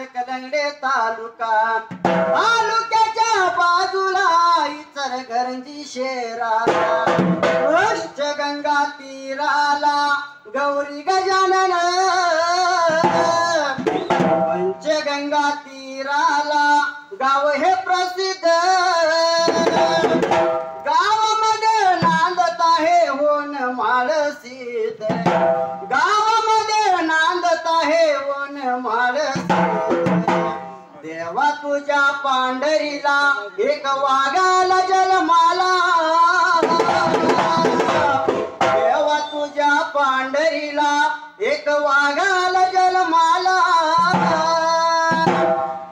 हातकणंगले तालुका तालुक्याच्या बाजूला इचलकरंजी शहराला पंचगंगा तीराला गौरी गजानन पंचगंगा तीराला गाव हे प्रसिद्ध गावामध्ये नांदत आहे होन माळसीद गावामध्ये नांदत आहे होन माळसीद देवा तुझ्या पांढरीला एक वाघाला जन्माला देवा तुझ्या पांढरीला एक वाघाला जन्माला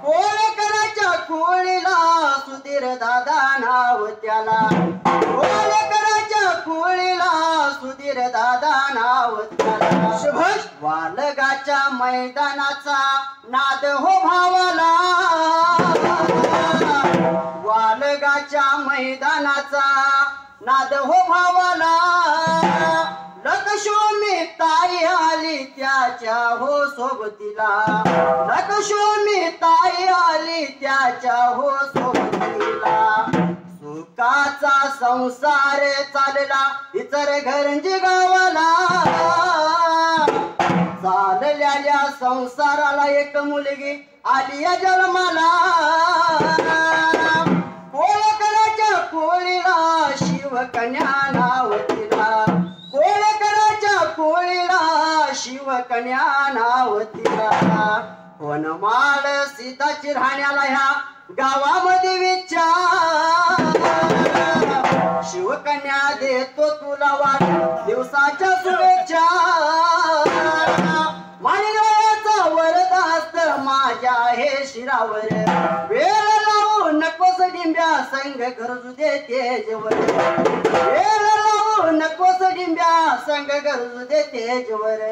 कोळकराच्या खोळीला सुधीर दादा नाव त्याला कोळकराच्या खोळीला सुधीर दादा नाव त्याला शुभश वालगाच्या मैदानाचा नाद हो भावाला वालगाच्या मैदानाचा नाद हो भावाला लक्ष्मी ताई आली त्याच्या हो सोबतीला लक्ष्मी ताई आली त्याच्या हो सोबतीला सुखाचा संसार चालला इचलकरंजी गावाला चाललेल्या संसाराला एक मुलगी आली या जन्माला कोळकराच्या कोळीला शिवकन्या नाव तिला कोळकराच्या कोळीला शिवकन्या नाव तिला वनमाळ सीताची राहण्याला ह्या गावामध्ये विचार शिवकन्या देतो तुला वाट दिवसाच्या शुभेच्छा माणिकरायाचा वरदास्त माझ्या हे शिरावर वेळ लावू नकोस डिंब्या संग गरजू दे तेजवर वेळ लावू नकोस डिंब्या संग गरजू दे तेजवर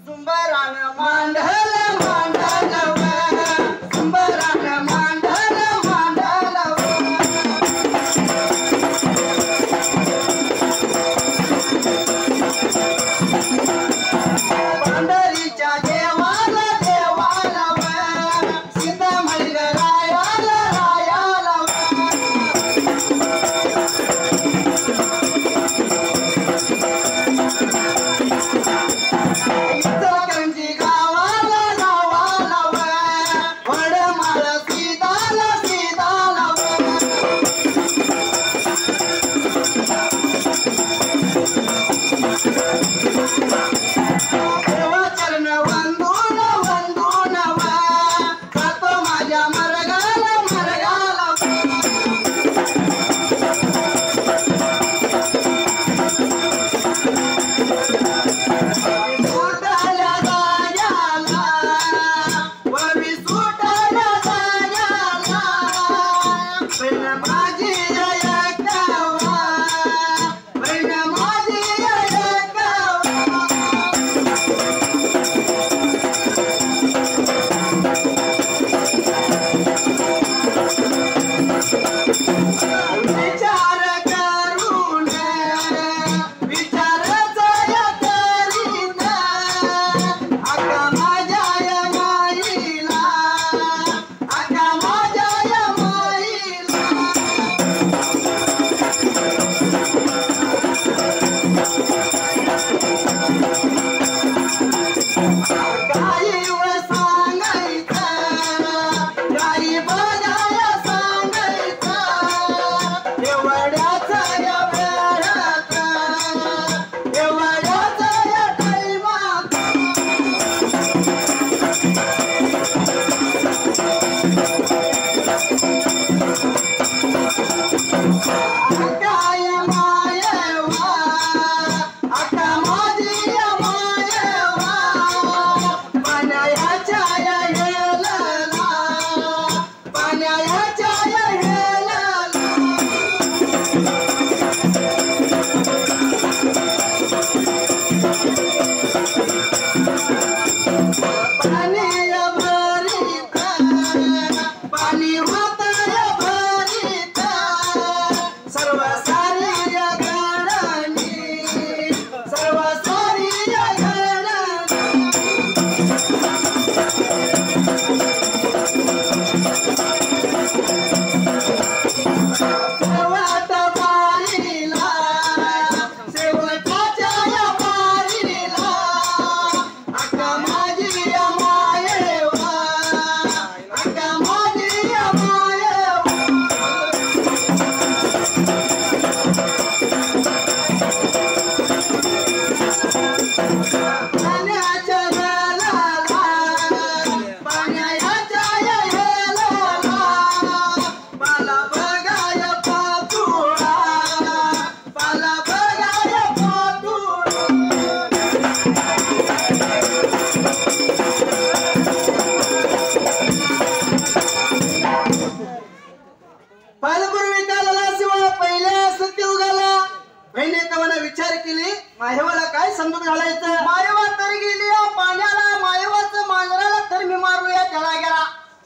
सुंबरान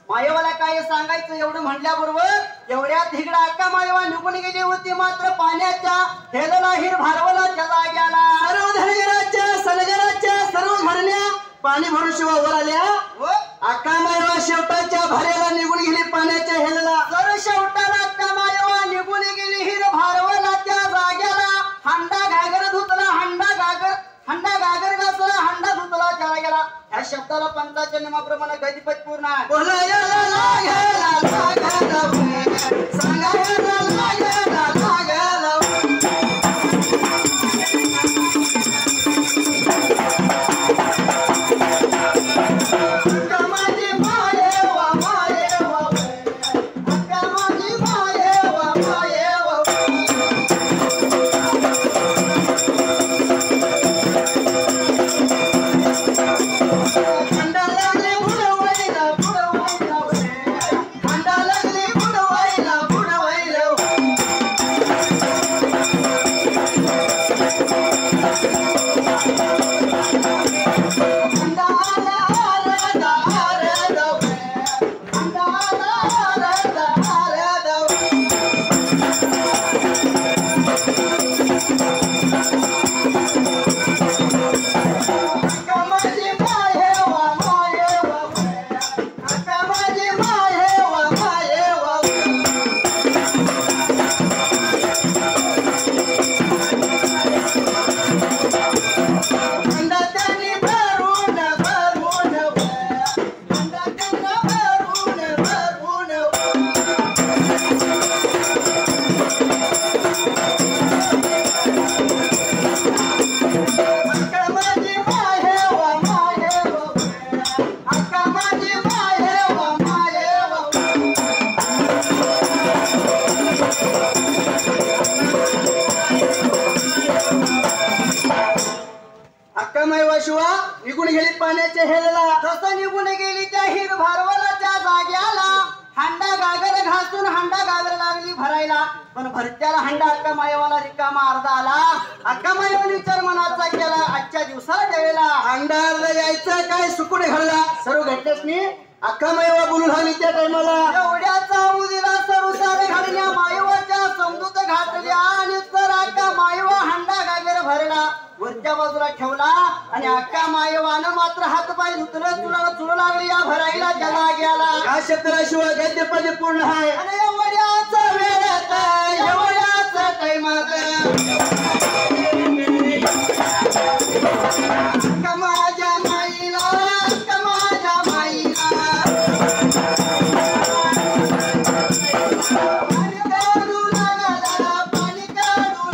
मायवाला काय सांगायचं एवढं म्हटल्याबरोबर एवढ्यात इकडं अक्का मायवा निघून गेली होती. मात्र पाण्याच्या हेलला हिर भारवला चला गेला. सर्व धनगराच्या सलगराच्या सर्व भरण्या पाणी भरून शिवा वर आल्या. अक्का मायवा शेवटाच्या भऱ्याला निघून गेली पाण्याच्या हेलला. जर शेवटाला अक्का मायवा निघून गेली हिर भारवला त्या जाग्याला. हंडा घागर धुतला हंडा गागर घासला हंडा धुतला चला गेला. ह्या शब्दाला पंचाच्या नियमाप्रमाणे गतिपत पूर्ण आहे. बोलायला लागला सांगायला लागला. निघून गेली पाण्याच्या हेलला. जसं निघून गेली त्या हिर भारवलाच्या जाग्याला. हंडा गागर घासून हंडा गागर लागली भरायला. पण भरत्याला हंडा अक्का मायवाला रिकामा अर्धा आला. अक्का मायवाने विचार मनाचा केला आजच्या दिवसाला द्यावेला. हंडा अर्धा यायचं काय सुकून घडला. सर्व घटनेसनी अक्का मायवा बोलून आली त्या टायमाला. एवढ्याचा उदिला सर्व सारे घडल्या मायवाच्या समजूत घातल्या. आणि तर अक्का मायवा हंडा गागर भरला वरच्या बाजूला ठेवला. आणि अक्का मायवानं मात्र हात पाय धुतलं चुल लागली या भरायला जला गेला. या शब्दाशिवाय गद्य पद्य पूर्ण आहे. आणि एवढ्याचा वेळात एवढ्याच टाइमात माझ्या माईला माझ्या माईला पाणी काढू लागला पाणी काढू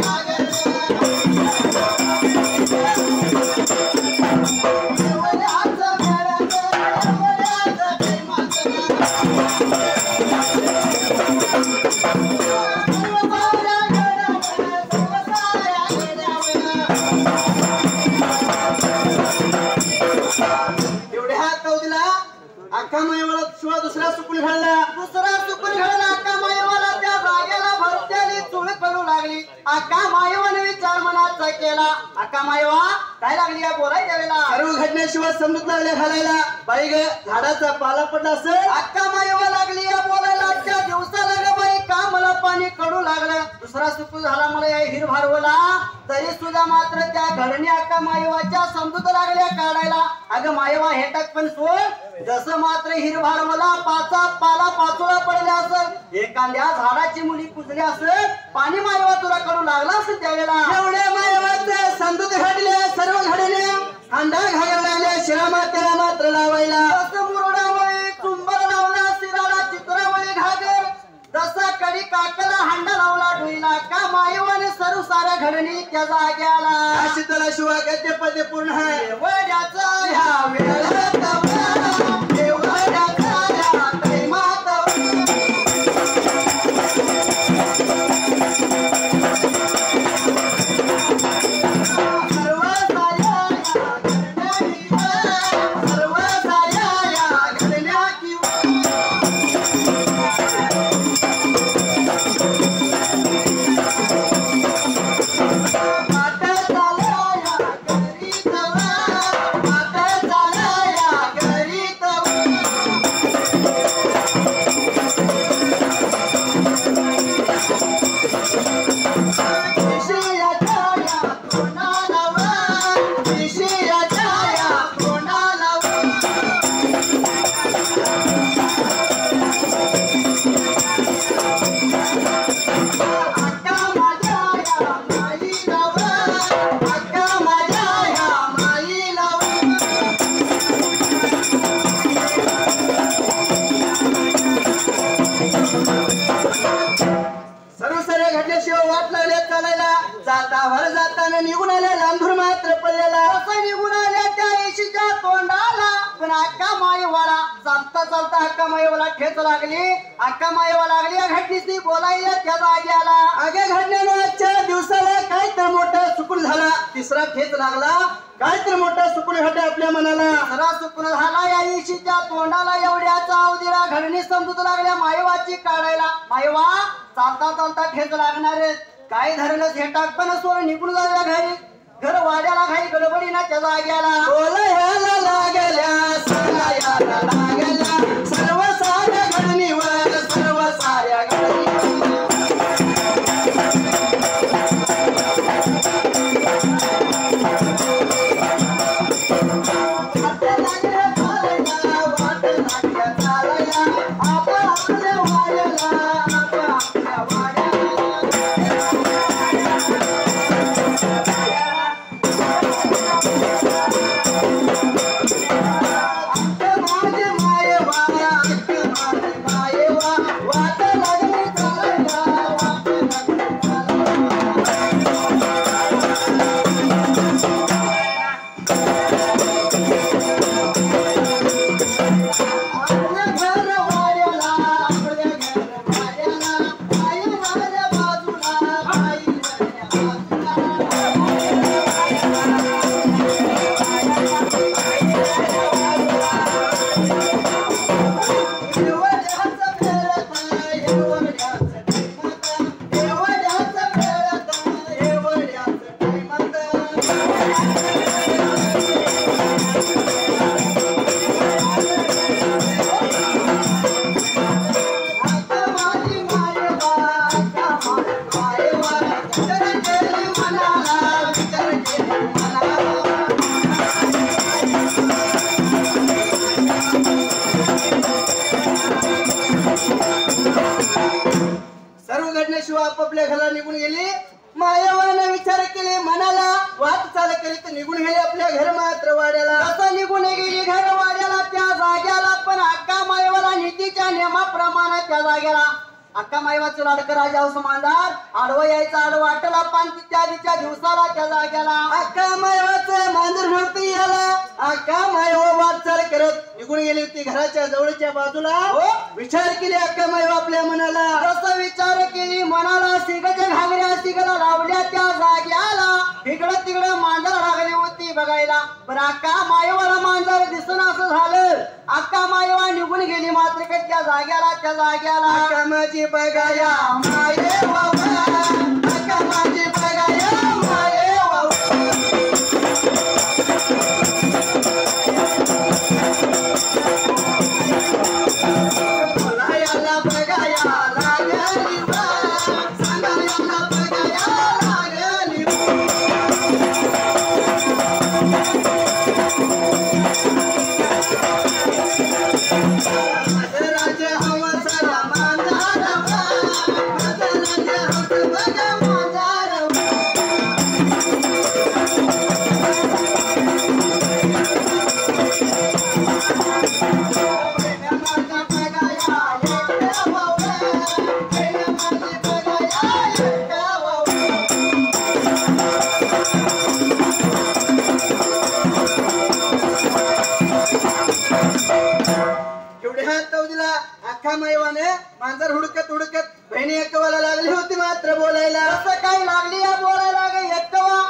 अक्का मायवाला शिवाय दुसरा सुकून घडला. दुसरा सुकून घडला. अक्का मायवाला त्या जागेला भरत्याली चुळ करू लागली. अक्का मायवाने विचार मनाचा केला. अक्का मायवा काय लागली या बोलायच्या वेळेला. सर्व घडण्याशिवाय समजत लागले घालायला. बाई ग झाडाचा पाला पडला असेल. अक्का मायवा लागली या बोलायला. त्या दिवसाला ग बाई का मला पाणी कडू लागलं. दुसरा सुकून झाला मला या हिर भारवला. तरी सुद्धा मात्र त्या घडणी अक्का मायवाच्या समजूत लागल्या काढायला. अगं मायवा हेटात पण सोड. जसं मात्र हिर भारवला पाला पाचोळा पडल्या असेल. एखाद्या झाडाची मुली कुजली असेल. पाणी मायवा तुला कडू लागला असेल त्यावेळेला. एवढ्या मायवाच्या समजूत घडल्या सर्व घडल्या. अंडा घालायला लागल्या शिरामा त्याला मात्र लावायला. जसं मुरडावळी चुंबर लावला शिराला चित्रावळी घागर. जसा कडी काकला हंडा लावला डोईला. का मायवाने सर्व साऱ्या घडणी त्या जाग्याला. शीतला शिवाय गद्य पद्य पूर्ण आहे. वड्याचा ह्या वेळात घरी जातावर जाताना निघून आल्या लांबूर मात्र पडलेला असं निघून आल्या त्या येशीच्या तोंडाला पण अक्का माईवाला चालता चालता अक्का माईवाला ठेच लागली अक्का माईवा लागली या घटनेशी बोलायला त्या जागी आला अगे घडण्यानं आजच्या दिवसाला काय तर मोठा सुकून झाला तिसरा ठेच लागला काय तर मोठा सुकून घडला आपल्या मनाला खरा चुकून झाला या येशीच्या तोंडाला एवढ्या चावदीला घडणी समजूत लागल्या माईवाची काढायला माईवा चालता चालता ठेच लागणारे काय धरलं हे टाकपण सोड निघून जाऊया घरी घर वाड्याला घाई गडबडीना त्या जाग्याला बोलायला लागल्या सांगायला लागल्या सर्व साऱ्या घडणीवर सर्व साऱ्या घडणीवर सर्व घडण्याशिवाय आपापल्या घराला निघून गेली मायावानं विचार केले मनाला वाट चाल करीत निघून गेले आपल्या घर मात्र वाड्याला असं निघून गेली घर वाड्याला त्या जाग्याला पण अक्का माईवाला नीतीच्या नियमाप्रमाणे त्या जाग्याला अक्का माईवाचं लाडकं राजा उस्मानदार आडवं यायचं आडवं वाटला पण त्या दिवसाला त्या जाग्याला अक्का मायवाचं मांजर नव्हती याला अक्का मायवा वाटचाल करत निघून गेली होती घराच्या जवळच्या बाजूला विचार केली अक्का मायवा आपल्या मनाला जसं विचार केली मनाला सिगच्या घागऱ्या सिगला लावल्या त्या जाग्याला इकडं तिकडं मांजर लागली होती बघायला पण अक्का मायवाला मांजर दिसून असं झालं अक्का मायवा निघून गेली मात्र त्या जाग्याला अक्का माझी बघाया माये वावा अक्का माझी बघाया माये वावा बोलायला बघाया लागली बा सांगायला बघाया लागली राजे हवा सारा मांजारवा राजे हवा बघा मांजारवा अख्खा मैवाने मांजर हुडकत हुडकत बहिणी एकवाला लागली होती मात्र बोलायला असं काय लागली या बोलायला ग एकवा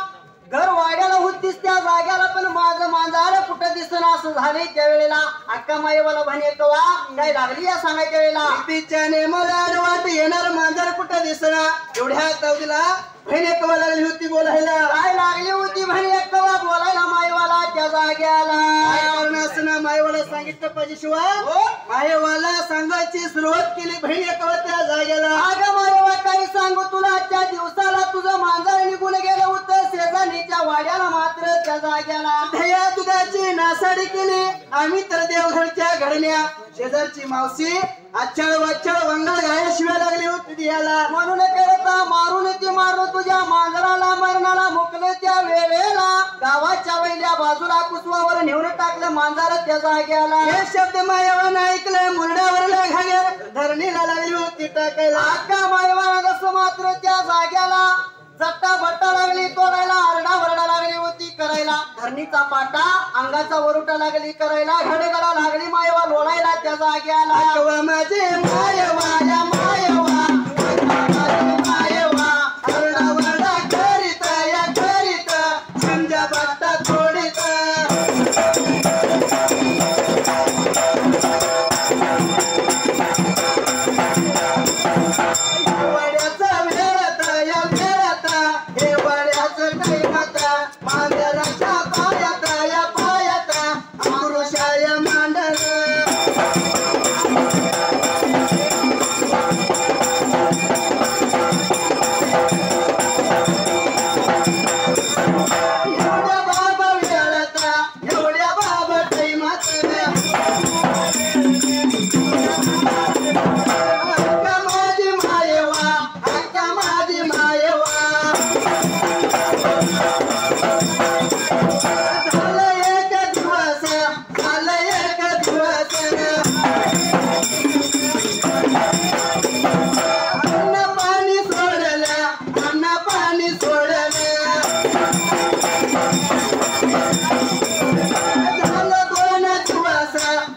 घर वाड्याला होतीस त्या जाग्याला पण माझं मांजर कुठं दिसून असं झाले त्यावेळेला अक्का माईवाला म्हणे एकवा काय लागली या सांगायच्या वेळेला तिच्याने मला वाट येणार मांजर कुठं दिसना एवढ्या तावडीला बहीण एकवा लागली होती बोलायला काय लागली होती म्हणे एकवा बोलायला माईवाला त्या जाग्याला ना मायवाला सांगितलं पाहिजे शिवाय मायवाला सांगायची सुरुवात केली बहीण एकवा त्या जाग्याला अगं माईवा काही सांगू तुला आजच्या दिवसाला तुझं मांजर निघून गेलं होतं शेजारीच्या वाड्याला मात्र त्या जाग्याला दया दुधाची नासाडी केली आम्ही तर देवघरच्या घडण्या शेजारची मावशी आच्छाळ वाच्छाळ वंगळ गाया शिवाय लागली होती याला म्हणून करता मारून ती मारलं तुझ्या मांजराला मरणाला मुकलं त्या वेळेला गावाच्या वैल्या बाजूला कुसवावर नेऊन टाकलं मांजर त्या जाग्याला हे शब्द मायावानं ऐकलं मुरड्यावरला घागर धरणीला लागली होती टाकायला अक्का मायवाला जसं मात्र त्या जाग्याला चट्टा बट्टा लागली तोडायला, आरडा वरडा लागली होती करायला, धरणीचा पाटा अंगाचा वरुटा लागली करायला, घडगडा लागली मायवा लोळायला त्या जाग्याला. अगवा माझे मायवा या मायवा, माझे मायवा आरडा वरडा करीत या करीत, समजा बट्टा तोडीत. वड्याचा वेळात या वेळात, हे वड्याचं टाईमात, मांजराच्या पायात या पायात, पुरुषाय मांडर. एवढ्या बाबा वेळात, एवढ्या बाबा टाईमात, अक्का माझी मायवा, अक्का माझी मायवा. झालं एक दिवस, झालं एक दिवस, अन्न पाणी सोडलं, अन्न पाणी सोडलं. झालं 2 दिवस,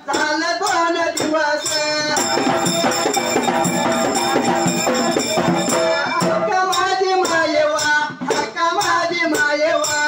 झालं 2 दिवस, अक्का माझी मायवा, अक्का माझी मायवा.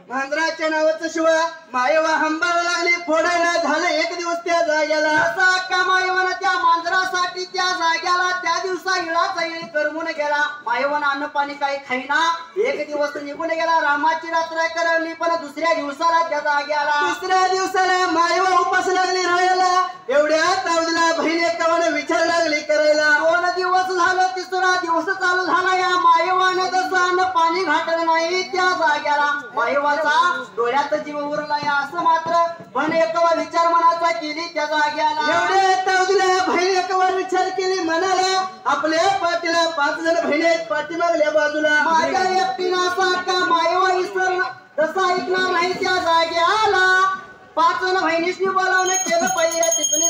मांजराच्या नावाचं शिवा मायवा हंबाला लागली फोडायला. झालं 1 दिवस त्या जाग्याला. असा अक्का मायवानं त्या मांजरासाठी त्या जाग्याला त्या दिवसा इळाचा इळी करमून गेला. मायवानं अन्न पाणी काही खाईना, 1 दिवस निघून गेला. रामाची रात्र करवली पण दुसऱ्या दिवसाला त्या जाग्याला. दुसऱ्या दिवसाला मायवा उपास लागली राहायला. एवढ्या तावडीला बहिणी कवाने विचार लागली करायला. 2 दिवस झालं, तिसरा दिवस चालू झाला. या मायवानं तसं अन्न पाणी घातलं नाही त्या जाग्याला. मायवाचा डोळ्यात जीव उरला या असं मात्र पण एकवा विचार मनाचा केली त्या जाग्याला. एवढ्या तावडीला बहिणी कवाने विचार केली मनाला. आपल्या पाठीला 5 जण बहिणी आहेत पाठीमागल्या बाजूला. माझ्या एकटीनं असा का मायवा इसरला तसं ऐकणार नाही त्या जाग्याला. 5 जण बहिणीसनी बोलावणं केलं पहिले तिथून